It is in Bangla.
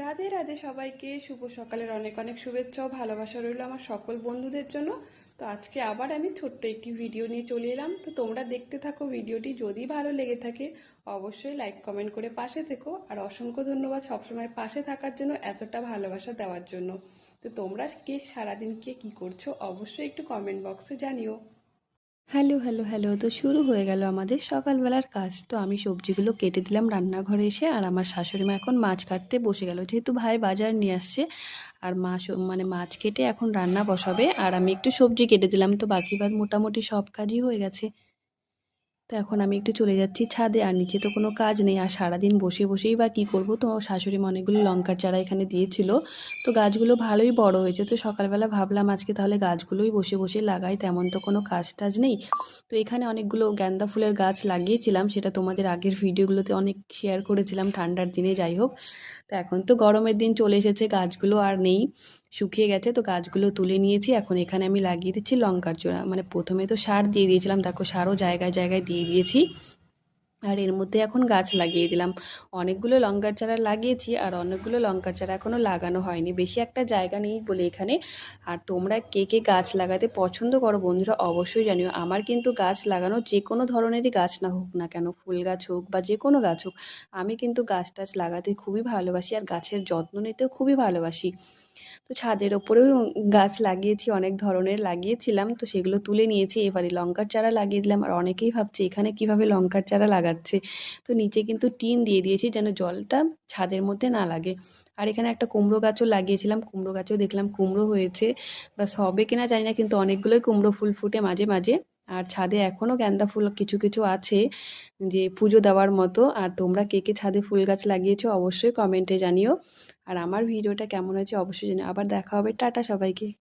রাধে রাধে সবাইকে শুভ সকালের অনেক অনেক শুভেচ্ছা ও ভালোবাসা রইল আমার সকল বন্ধুদের জন্য। তো আজকে আবার আমি ছোট্ট একটি ভিডিও নিয়ে চলে এলাম। তো তোমরা দেখতে থাকো ভিডিওটি, যদি ভালো লেগে থাকে অবশ্যই লাইক কমেন্ট করে পাশে থেকো। আর অসংখ্য ধন্যবাদ সবসময় পাশে থাকার জন্য, এতটা ভালোবাসা দেওয়ার জন্য। তো তোমরা কে সারাদিন কে কী করছো অবশ্যই একটু কমেন্ট বক্সে জানিও। হ্যালো হ্যালো হ্যালো, তো শুরু হয়ে গেল আমাদের সকালবেলার কাজ। তো আমি সবজিগুলো কেটে দিলাম রান্নাঘরে এসে, আর আমার শাশুড়ি মা এখন মাছ কাটতে বসে গেল, যেহেতু ভাই বাজার নিয়ে আসছে। আর মানে মাছ কেটে এখন রান্না বসাবে, আর আমি একটু সবজি কেটে দিলাম। তো বাকি মোটামুটি সব কাজই হয়ে গেছে। তো এখন আমি একটু চলে যাচ্ছি ছাদে, আর নিচে তো কোনো কাজ নেই, আর সারাদিন বসে বসেই বা কী করবো। তো শাশুড়ি মা অনেকগুলো লঙ্কার চারা এখানে দিয়েছিল, তো গাছগুলো ভালোই বড় হয়েছে। তো সকালবেলা ভাবলাম আজকে তাহলে গাছগুলোই বসে বসে লাগাই, তেমন তো কোনো কাজ টাজ নেই। তো এখানে অনেকগুলো গাঁদা ফুলের গাছ লাগিয়েছিলাম, সেটা তোমাদের আগের ভিডিওগুলোতে অনেক শেয়ার করেছিলাম ঠান্ডার দিনে। যাই হোক, তো এখন তো গরমের দিন চলে এসেছে, গাছগুলো আর নেই, শুকিয়ে গেছে। তো গাছগুলো তুলে নিয়েছি, এখন এখানে আমি লাগিয়ে দিচ্ছি লঙ্কার চারা। মানে প্রথমে তো সার দিয়ে দিয়েছিলাম, দেখো সারও জায়গায় জায়গায় দিয়ে দিয়েছি। আর এর মধ্যে এখন গাছ লাগিয়ে দিলাম। অনেকগুলো লঙ্কার চারা লাগিয়েছি, আর অনেকগুলো লঙ্কার চারা এখনও লাগানো হয়নি, বেশি একটা জায়গা নেই বলে এখানে। আর তোমরা কে কে গাছ লাগাতে পছন্দ করো বন্ধুরা অবশ্যই জানিও। আমার কিন্তু গাছ লাগানো, যে কোনো ধরনেরই গাছ না হোক না কেন, ফুল গাছ হোক বা যে কোনো গাছ হোক, আমি কিন্তু গাছ টাছ লাগাতে খুবই ভালোবাসি, আর গাছের যত্ন নিতেও খুবই ভালোবাসি। তো ছাদের ওপরেও গাছ লাগিয়েছি, অনেক ধরনের লাগিয়েছিলাম, তো সেগুলো তুলে নিয়েছি। এবারে লঙ্কার চারা লাগিয়ে দিলাম। আর অনেকেই ভাবছে এখানে কিভাবে লঙ্কার চারা লাগাচ্ছে। তো নিচে কিন্তু টিন দিয়ে দিয়েছি, যেন জলটা ছাদের মধ্যে না লাগে। আর এখানে একটা কুমড়ো গাছও লাগিয়েছিলাম, কুমড়ো গাছেও দেখলাম কুমড়ো হয়েছে, বাস হবে কিনা জানি না, কিন্তু অনেকগুলোই কুমড়ো ফুল ফুটে মাঝে মাঝে। আর ছাদে এখনও গাঁদা ফুল কিছু কিছু আছে, যে পুজো দেওয়ার মতো। আর তোমরা কে কে ছাদে ফুল গাছ লাগিয়েছো অবশ্যই কমেন্টে জানিও। আর আমার ভিডিওটা কেমন হয়েছে অবশ্যই জানিও। আবার দেখা হবে, টাটা সবাইকে।